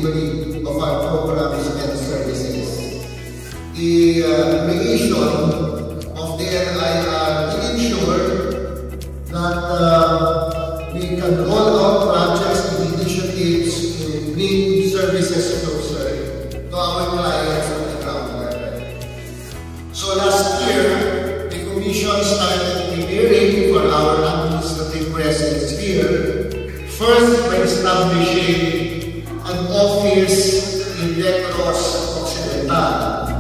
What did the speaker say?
delivery of our programs and services. The mission of the NI to ensure that we can roll out projects and initiatives to bring services closer to our clients on the ground level. So last year, the Commission started preparing for our administrative presence here, first by establishing an office in Negros Occidental.